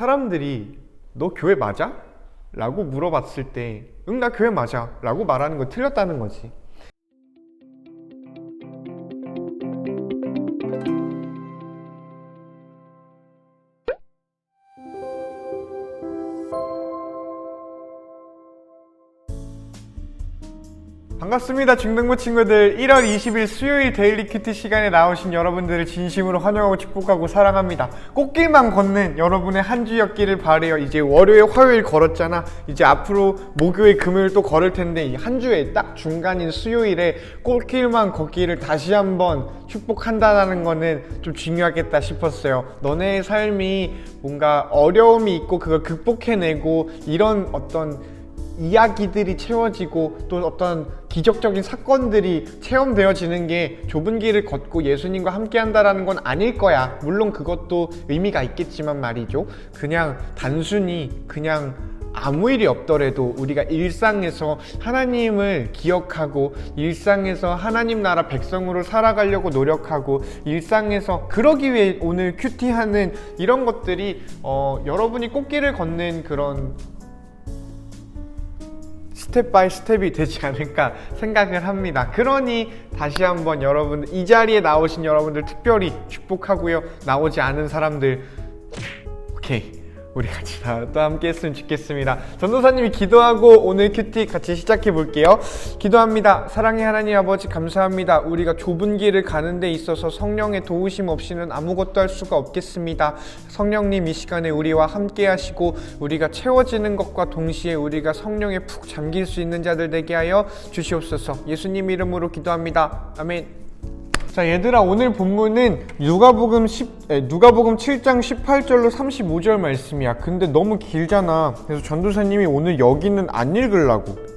사람들이 너 교회 맞아? 라고 물어봤을 때 응, 나 교회 맞아 라고 말하는 거 틀렸다는 거지. 반갑습니다. 중등부 친구들. 1월 20일 수요일 데일리 큐티 시간에 나오신 여러분들을 진심으로 환영하고 축복하고 사랑합니다. 꽃길만 걷는 여러분의 한 주였기를 바래요. 이제 월요일, 화요일 걸었잖아. 이제 앞으로 목요일, 금요일 또 걸을 텐데 이 한 주에 딱 중간인 수요일에 꽃길만 걷기를 다시 한번 축복한다는 거는 좀 중요하겠다 싶었어요. 너네의 삶이 뭔가 어려움이 있고 그걸 극복해내고 이런 어떤 이야기들이 채워지고 또 어떤 기적적인 사건들이 체험되어지는 게 좁은 길을 걷고 예수님과 함께 한다라는 건 아닐 거야. 물론 그것도 의미가 있겠지만 말이죠. 그냥 단순히 그냥 아무 일이 없더라도 우리가 일상에서 하나님을 기억하고 일상에서 하나님 나라 백성으로 살아가려고 노력하고 일상에서 그러기 위해 오늘 큐티하는 이런 것들이 여러분이 꽃길을 걷는 그런 스텝 바이 스텝이 되지 않을까 생각을 합니다. 그러니 다시 한번 여러분, 이 자리에 나오신 여러분들 특별히 축복하고요. 나오지 않은 사람들 오케이, 우리 같이 또 함께 했으면 좋겠습니다. 전도사님이 기도하고 오늘 큐티 같이 시작해 볼게요. 기도합니다. 사랑의 하나님 아버지, 감사합니다. 우리가 좁은 길을 가는 데 있어서 성령의 도우심 없이는 아무것도 할 수가 없겠습니다. 성령님, 이 시간에 우리와 함께 하시고 우리가 채워지는 것과 동시에 우리가 성령에 푹 잠길 수 있는 자들 되게 하여 주시옵소서. 예수님 이름으로 기도합니다. 아멘. 자, 얘들아, 오늘 본문은 누가복음 7장 18절로 35절 말씀이야. 근데 너무 길잖아. 그래서 전도사님이 오늘 여기는 안 읽으려고.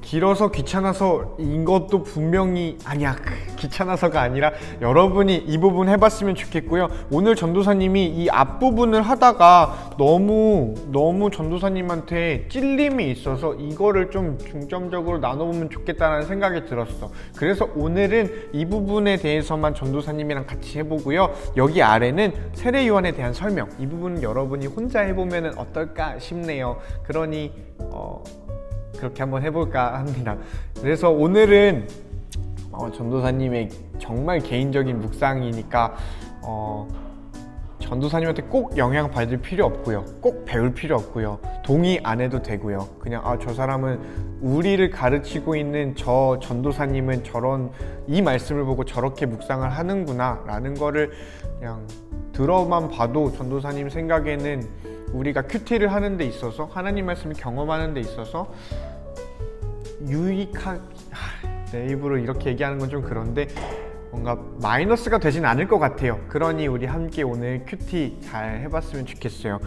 길어서 귀찮아서 이것도 분명히 아니야, 귀찮아서가 아니라 여러분이 이 부분 해봤으면 좋겠고요. 오늘 전도사님이 이 앞부분을 하다가 너무 전도사님한테 찔림이 있어서 이거를 좀 중점적으로 나눠보면 좋겠다는 생각이 들었어. 그래서 오늘은 이 부분에 대해서만 전도사님이랑 같이 해보고요. 여기 아래는 세례요한에 대한 설명, 이 부분은 여러분이 혼자 해보면 어떨까 싶네요. 그러니 그렇게 한번 해볼까 합니다. 그래서 오늘은 전도사님의 정말 개인적인 묵상이니까 전도사님한테 꼭 영향 받을 필요 없고요. 꼭 배울 필요 없고요. 동의 안 해도 되고요. 그냥 저 사람은 우리를 가르치고 있는 저 전도사님은 이 말씀을 보고 저렇게 묵상을 하는구나 라는 거를 그냥 들어만 봐도 전도사님 생각에는 우리가 큐티를 하는 데 있어서 하나님 말씀을 경험하는 데 있어서 내 입으로 이렇게 얘기하는 건 좀 그런데 뭔가 마이너스가 되진 않을 것 같아요. 그러니 우리 함께 오늘 큐티 잘 해봤으면 좋겠어요.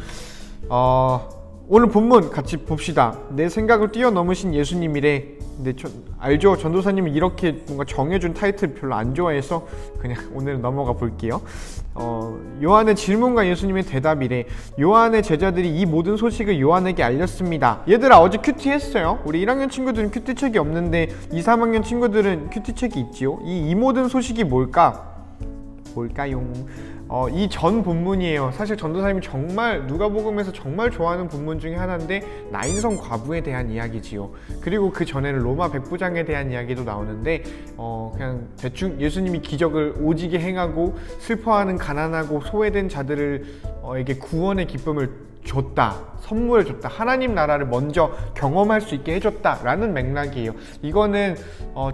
오늘 본문 같이 봅시다. 내 생각을 뛰어넘으신 예수님이래. 근데 알죠? 전도사님이 이렇게 뭔가 정해준 타이틀 별로 안 좋아해서 그냥 오늘 넘어가 볼게요. 요한의 질문과 예수님의 대답이래. 요한의 제자들이 이 모든 소식을 요한에게 알렸습니다. 얘들아, 어제 큐티 했어요? 우리 1학년 친구들은 큐티 책이 없는데 2, 3학년 친구들은 큐티 책이 있지요. 이 모든 소식이 뭘까요? 이 전 본문이에요. 사실 전도사님이 정말 누가복음에서 정말 좋아하는 본문 중에 하나인데 나인성 과부에 대한 이야기지요. 그리고 그 전에는 로마 백부장에 대한 이야기도 나오는데 그냥 대충 예수님이 기적을 오지게 행하고 슬퍼하는 가난하고 소외된 자들에게 구원의 기쁨을 선물해 줬다. 하나님 나라를 먼저 경험할 수 있게 해줬다 라는 맥락이에요. 이거는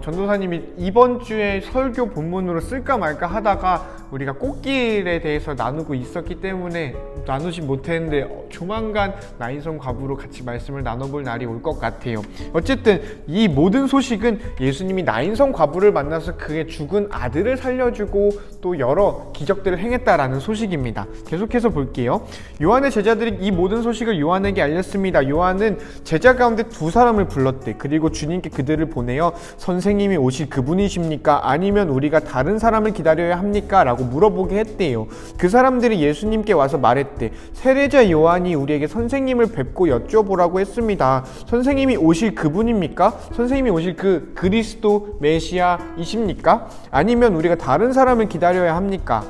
전도사님이 이번 주에 설교 본문으로 쓸까 말까 하다가 우리가 꽃길에 대해서 나누고 있었기 때문에 나누지 못했는데 조만간 나인성 과부로 같이 말씀을 나눠볼 날이 올 것 같아요. 어쨌든 이 모든 소식은 예수님이 나인성 과부를 만나서 그의 죽은 아들을 살려주고 또 여러 기적들을 행했다라는 소식입니다. 계속해서 볼게요. 요한의 제자들이 이 모든 소식을 요한에게 알렸습니다. 요한은 제자 가운데 2사람을 불렀대. 그리고 주님께 그들을 보내어 선생님이 오실 그분이십니까? 아니면 우리가 다른 사람을 기다려야 합니까? 라고 물어보게 했대요. 그 사람들이 예수님께 와서 말했대. 세례자 요한이 우리에게 선생님을 뵙고 여쭤보라고 했습니다. 선생님이 오실 그분입니까? 선생님이 오실 그 그리스도 메시아이십니까? 아니면 우리가 다른 사람을 기다려야 합니까?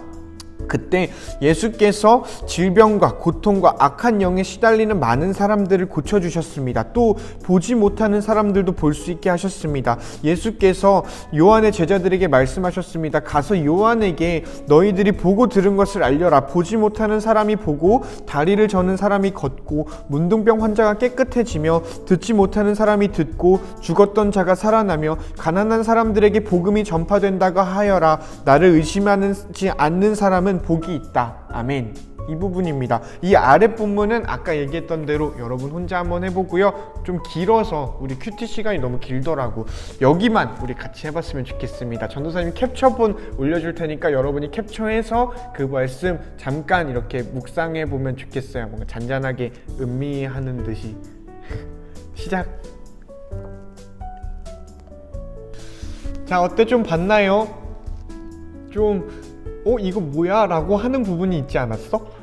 그때 예수께서 질병과 고통과 악한 영에 시달리는 많은 사람들을 고쳐주셨습니다. 또 보지 못하는 사람들도 볼 수 있게 하셨습니다. 예수께서 요한의 제자들에게 말씀하셨습니다. 가서 요한에게 너희들이 보고 들은 것을 알려라. 보지 못하는 사람이 보고 다리를 저는 사람이 걷고 문둥병 환자가 깨끗해지며 듣지 못하는 사람이 듣고 죽었던 자가 살아나며 가난한 사람들에게 복음이 전파된다고 하여라. 나를 의심하지 않는 사람은 복이 있다. 아멘. 이 부분입니다. 이 아래 부분은 아까 얘기했던 대로 여러분 혼자 한번 해보고요. 좀 길어서 우리 큐티 시간이 너무 길더라고. 여기만 우리 같이 해봤으면 좋겠습니다. 전도사님 캡처본 올려줄 테니까 여러분이 캡처해서 그 말씀 잠깐 이렇게 묵상해보면 좋겠어요. 뭔가 잔잔하게 음미하는 듯이. 시작. 자, 어때? 좀 봤나요? 좀 이거 뭐야? 라고 하는 부분이 있지 않았어?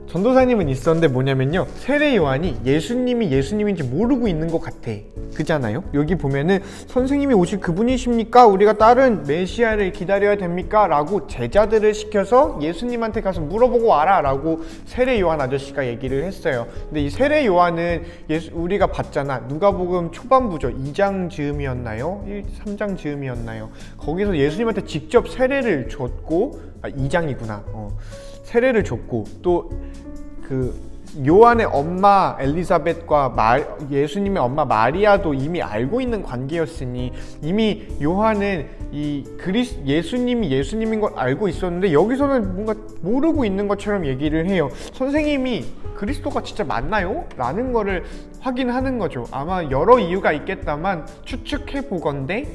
전도사님은 있었는데 뭐냐면요, 세례 요한이 예수님이 예수님인지 모르고 있는 것 같아. 그잖아요? 여기 보면은 선생님이 오실 그분이십니까? 우리가 다른 메시아를 기다려야 됩니까? 라고 제자들을 시켜서 예수님한테 가서 물어보고 와라 라고 세례 요한 아저씨가 얘기를 했어요. 근데 이 세례 요한은 우리가 봤잖아. 누가복음 초반부죠. 2장 즈음이었나요? 3장 즈음이었나요? 거기서 예수님한테 직접 세례를 줬고, 2장이구나. 세례를 줬고, 또 그 요한의 엄마 엘리사벳과 예수님의 엄마 마리아도 이미 알고 있는 관계였으니 이미 요한은 예수님이 예수님인 걸 알고 있었는데, 여기서는 뭔가 모르고 있는 것처럼 얘기를 해요. 선생님이 그리스도가 진짜 맞나요? 라는 거를 확인하는 거죠. 아마 여러 이유가 있겠다만 추측해 보건대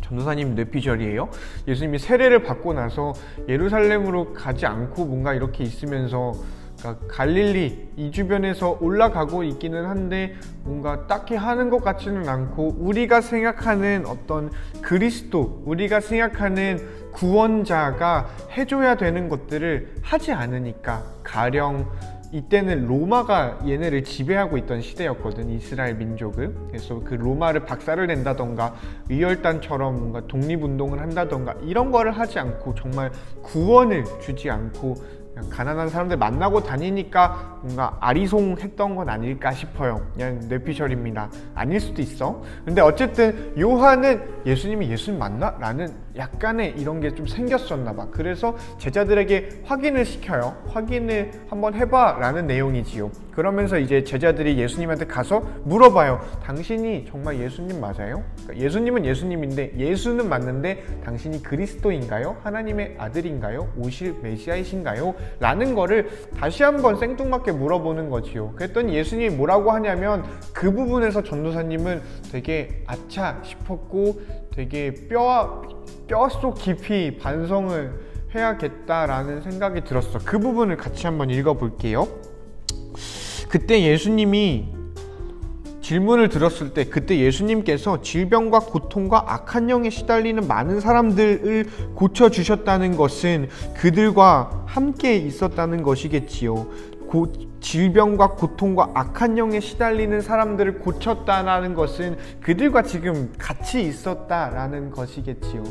전도사님 뇌피셜이에요. 예수님이 세례를 받고 나서 예루살렘으로 가지 않고 뭔가 이렇게 있으면서, 그러니까 갈릴리 이 주변에서 올라가고 있기는 한데 뭔가 딱히 하는 것 같지는 않고, 우리가 생각하는 어떤 그리스도, 우리가 생각하는 구원자가 해줘야 되는 것들을 하지 않으니까, 가령 이때는 로마가 얘네를 지배하고 있던 시대였거든, 이스라엘 민족을. 그래서 그 로마를 박살을 낸다던가 위혈단처럼 뭔가 독립운동을 한다던가 이런 거를 하지 않고, 정말 구원을 주지 않고 그냥 가난한 사람들 만나고 다니니까 뭔가 아리송했던 건 아닐까 싶어요. 그냥 뇌피셜입니다. 아닐 수도 있어. 근데 어쨌든 요한은 예수님이 예수님 맞나? 라는 약간의 이런 게 좀 생겼었나 봐. 그래서 제자들에게 확인을 시켜요. 확인을 한번 해봐 라는 내용이지요. 그러면서 이제 제자들이 예수님한테 가서 물어봐요. 당신이 정말 예수님 맞아요? 그러니까 예수님은 예수님인데, 예수는 맞는데 당신이 그리스도인가요? 하나님의 아들인가요? 오실 메시아이신가요? 라는 거를 다시 한번 생뚱맞게 물어보는 거지요. 그랬더니 예수님이 뭐라고 하냐면, 그 부분에서 전도사님은 되게 아차 싶었고 되게 뼈속 깊이 반성을 해야겠다라는 생각이 들었어. 그 부분을 같이 한번 읽어볼게요. 그때 예수님이 질문을 들었을 때, 그때 예수님께서 질병과 고통과 악한 영에 시달리는 많은 사람들을 고쳐주셨다는 것은 그들과 함께 있었다는 것이겠지요. 질병과 고통과 악한 영에 시달리는 사람들을 고쳤다는 것은 그들과 지금 같이 있었다라는 것이겠지요.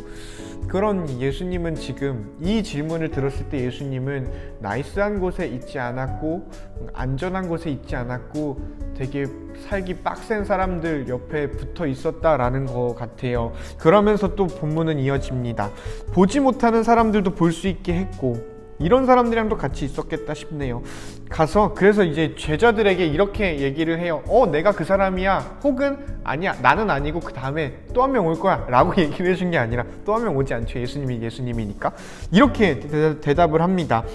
그런 예수님은 지금 이 질문을 들었을 때 예수님은 나이스한 곳에 있지 않았고 안전한 곳에 있지 않았고 되게 살기 빡센 사람들 옆에 붙어 있었다라는 것 같아요. 그러면서 또 본문은 이어집니다. 보지 못하는 사람들도 볼 수 있게 했고, 이런 사람들이랑도 같이 있었겠다 싶네요. 가서 그래서 이제 제자들에게 이렇게 얘기를 해요. 내가 그 사람이야. 혹은 아니야, 나는 아니고 그 다음에 또 한 명 올 거야 라고 얘기를 해준 게 아니라, 또 한 명 오지 않죠. 예수님이 예수님이니까. 이렇게 대답을 합니다.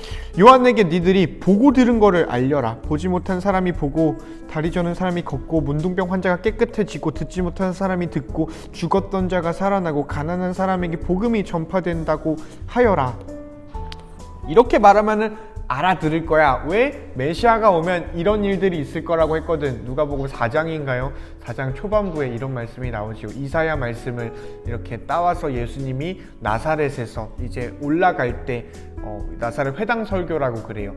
요한에게 니들이 보고 들은 거를 알려라. 보지 못한 사람이 보고 다리 저는 사람이 걷고 문둥병 환자가 깨끗해지고 듣지 못한 사람이 듣고 죽었던 자가 살아나고 가난한 사람에게 복음이 전파된다고 하여라. 이렇게 말하면은 알아들을 거야. 왜? 메시아가 오면 이런 일들이 있을 거라고 했거든. 누가복음 4장인가요? 4장 초반부에 이런 말씀이 나오지요. 이사야 말씀을 이렇게 따와서 예수님이 나사렛에서 이제 올라갈 때 나사렛 회당 설교라고 그래요.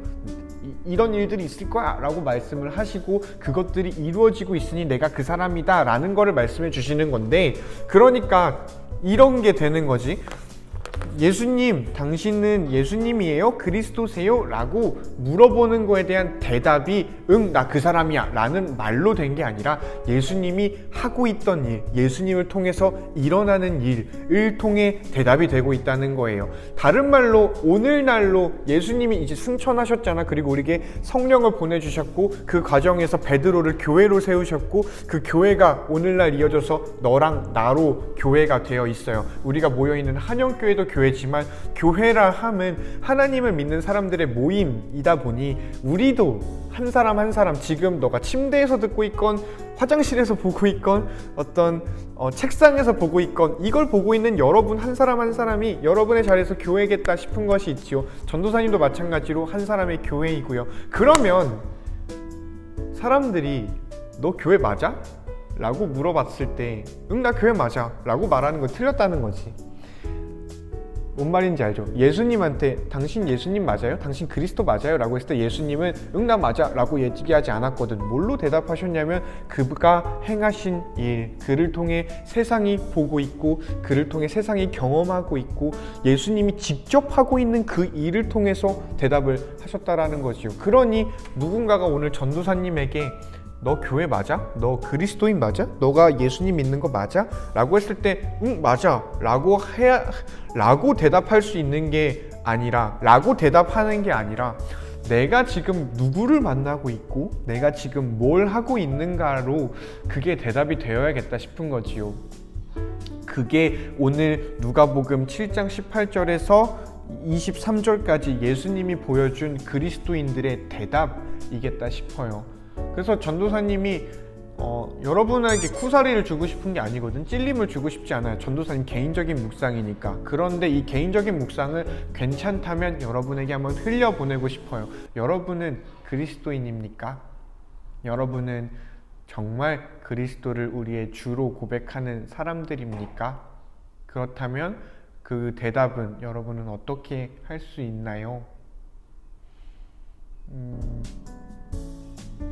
이런 일들이 있을 거야 라고 말씀을 하시고, 그것들이 이루어지고 있으니 내가 그 사람이다 라는 거를 말씀해 주시는 건데, 그러니까 이런 게 되는 거지. 예수님, 당신은 예수님이에요? 그리스도세요? 라고 물어보는 거에 대한 대답이 응, 나 그 사람이야 라는 말로 된 게 아니라 예수님이 하고 있던 일, 예수님을 통해서 일어나는 일을 통해 대답이 되고 있다는 거예요. 다른 말로 오늘날로 예수님이 이제 승천하셨잖아. 그리고 우리에게 성령을 보내주셨고 그 과정에서 베드로를 교회로 세우셨고 그 교회가 오늘날 이어져서 너랑 나로 교회가 되어 있어요. 우리가 모여있는 한영교회도 교회지만 교회라 함은 하나님을 믿는 사람들의 모임이다 보니 우리도 한 사람 한 사람 지금 너가 침대에서 듣고 있건 화장실에서 보고 있건 어떤 책상에서 보고 있건 이걸 보고 있는 여러분 한 사람 한 사람이 여러분의 자리에서 교회겠다 싶은 것이 있지요. 전도사님도 마찬가지로 한 사람의 교회이고요. 그러면 사람들이 너 교회 맞아? 라고 물어봤을 때 응, 나 교회 맞아 라고 말하는 건 틀렸다는 거지. 뭔 말인지 알죠? 예수님한테 당신 예수님 맞아요? 당신 그리스도 맞아요? 라고 했을 때 예수님은 응, 나 맞아 라고 얘기하지 않았거든. 뭘로 대답하셨냐면 그가 행하신 일, 그를 통해 세상이 보고 있고 그를 통해 세상이 경험하고 있고 예수님이 직접 하고 있는 그 일을 통해서 대답을 하셨다라는 거지요. 그러니 누군가가 오늘 전도사님에게 너 교회 맞아? 너 그리스도인 맞아? 너가 예수님 믿는 거 맞아? 라고 했을 때 응, 맞아 라고 대답할 수 있는 게 아니라 대답하는 게 아니라 내가 지금 누구를 만나고 있고 내가 지금 뭘 하고 있는가로 그게 대답이 되어야겠다 싶은 거지요. 그게 오늘 누가복음 7장 18절에서 23절까지 예수님이 보여준 그리스도인들의 대답이겠다 싶어요. 그래서 전도사님이 여러분에게 쿠사리를 주고 싶은 게 아니거든. 찔림을 주고 싶지 않아요. 전도사님 개인적인 묵상이니까. 그런데 이 개인적인 묵상을 괜찮다면 여러분에게 한번 흘려보내고 싶어요. 여러분은 그리스도인입니까? 여러분은 정말 그리스도를 우리의 주로 고백하는 사람들입니까? 그렇다면 그 대답은 여러분은 어떻게 할 수 있나요?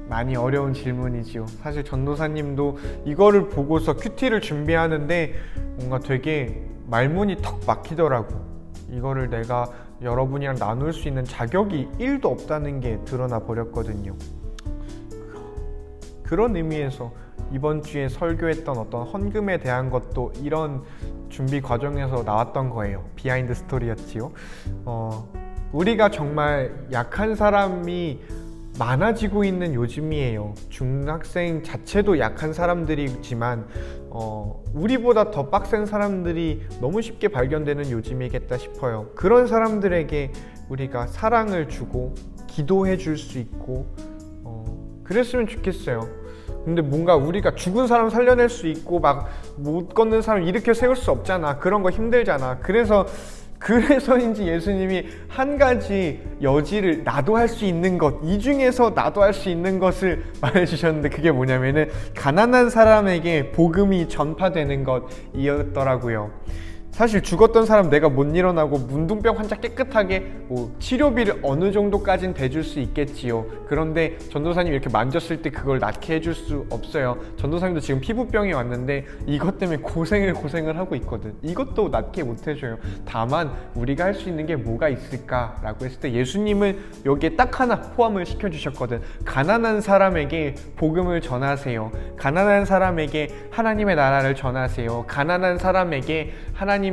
많이 어려운 질문이지요. 사실 전도사님도 이거를 보고서 큐티를 준비하는데 뭔가 되게 말문이 턱 막히더라고. 이거를 내가 여러분이랑 나눌 수 있는 자격이 1도 없다는 게 드러나 버렸거든요. 그런 의미에서 이번 주에 설교했던 어떤 헌금에 대한 것도 이런 준비 과정에서 나왔던 거예요. 비하인드 스토리였지요. 우리가 정말 약한 사람이 많아지고 있는 요즘이에요. 중학생 자체도 약한 사람들이지만 우리보다 더 빡센 사람들이 너무 쉽게 발견되는 요즘이겠다 싶어요. 그런 사람들에게 우리가 사랑을 주고 기도해 줄 수 있고 그랬으면 좋겠어요. 근데 뭔가 우리가 죽은 사람 살려낼 수 있고 막 못 걷는 사람 일으켜 세울 수 없잖아. 그런 거 힘들잖아. 그래서인지 예수님이 한 가지 여지를 나도 할 수 있는 것, 이 중에서 나도 할 수 있는 것을 말해주셨는데 그게 뭐냐면은 가난한 사람에게 복음이 전파되는 것이었더라고요. 사실 죽었던 사람 내가 못 일어나고 문둥병 환자 깨끗하게 치료비를 어느 정도까진 대줄 수 있겠지요. 그런데 전도사님 이렇게 만졌을 때 그걸 낫게 해줄 수 없어요. 전도사님도 지금 피부병이 왔는데 이것 때문에 고생을 하고 있거든. 이것도 낫게 못 해줘요. 다만 우리가 할 수 있는 게 뭐가 있을까라고 했을 때 예수님은 여기에 딱 하나 포함을 시켜주셨거든. 가난한 사람에게 복음을 전하세요. 가난한 사람에게 하나님의 나라를 전하세요. 가난한 사람에게 하나님의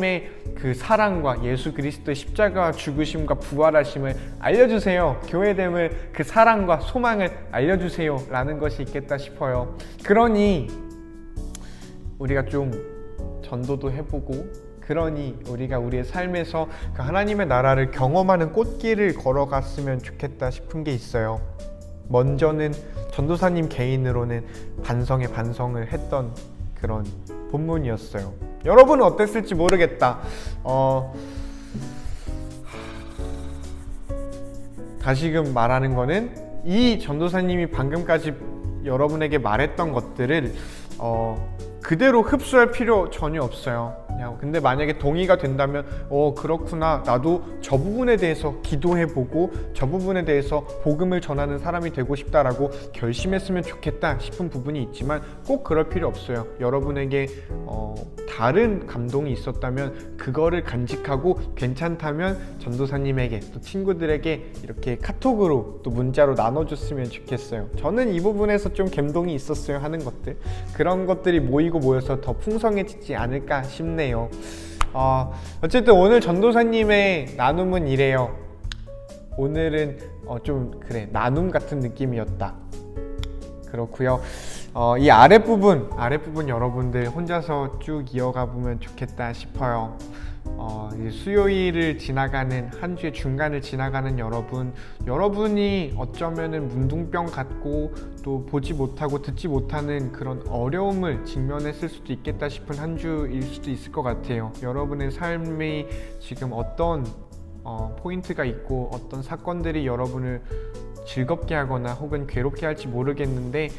그 사랑과 예수 그리스도의 십자가와 죽으심과 부활하심을 알려주세요. 교회됨을 그 사랑과 소망을 알려주세요 라는 것이 있겠다 싶어요. 그러니 우리가 좀 전도도 해보고 그러니 우리가 우리의 삶에서 그 하나님의 나라를 경험하는 꽃길을 걸어갔으면 좋겠다 싶은 게 있어요. 먼저는 전도사님 개인으로는 반성에 반성을 했던 그런 본문이었어요. 여러분은 어땠을지 모르겠다. 다시금 말하는 거는 이 전도사님이 방금까지 여러분에게 말했던 것들을 그대로 흡수할 필요 전혀 없어요. 하고. 근데 만약에 동의가 된다면 그렇구나, 나도 저 부분에 대해서 기도해보고 저 부분에 대해서 복음을 전하는 사람이 되고 싶다라고 결심했으면 좋겠다 싶은 부분이 있지만 꼭 그럴 필요 없어요. 여러분에게 다른 감동이 있었다면 그거를 간직하고 괜찮다면 전도사님에게 또 친구들에게 이렇게 카톡으로 또 문자로 나눠줬으면 좋겠어요. 저는 이 부분에서 좀 감동이 있었어요 하는 것들, 그런 것들이 모여서 더 풍성해지지 않을까 싶네요. 어쨌든 오늘 전도사님의 나눔은 이래요. 오늘은 좀 그래 나눔 같은 느낌이었다. 그렇고요. 이 아랫부분 여러분들 혼자서 쭉 이어가 보면 좋겠다 싶어요. 수요일을 지나가는 한 주의 중간을 지나가는 여러분이 어쩌면은 문둥병 같고 또 보지 못하고 듣지 못하는 그런 어려움을 직면했을 수도 있겠다 싶은 한 주일 수도 있을 것 같아요. 여러분의 삶이 지금 어떤 포인트가 있고 어떤 사건들이 여러분을 즐겁게 하거나 혹은 괴롭게 할지 모르겠는데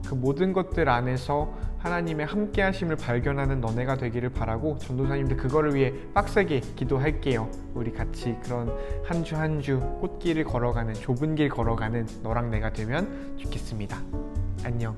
그 모든 것들 안에서 하나님의 함께 하심을 발견하는 너네가 되기를 바라고, 전도사님들 그거를 위해 빡세게 기도할게요. 우리 같이 그런 한 주 한 주 꽃길을 걸어가는, 좁은 길 걸어가는 너랑 내가 되면 좋겠습니다. 안녕.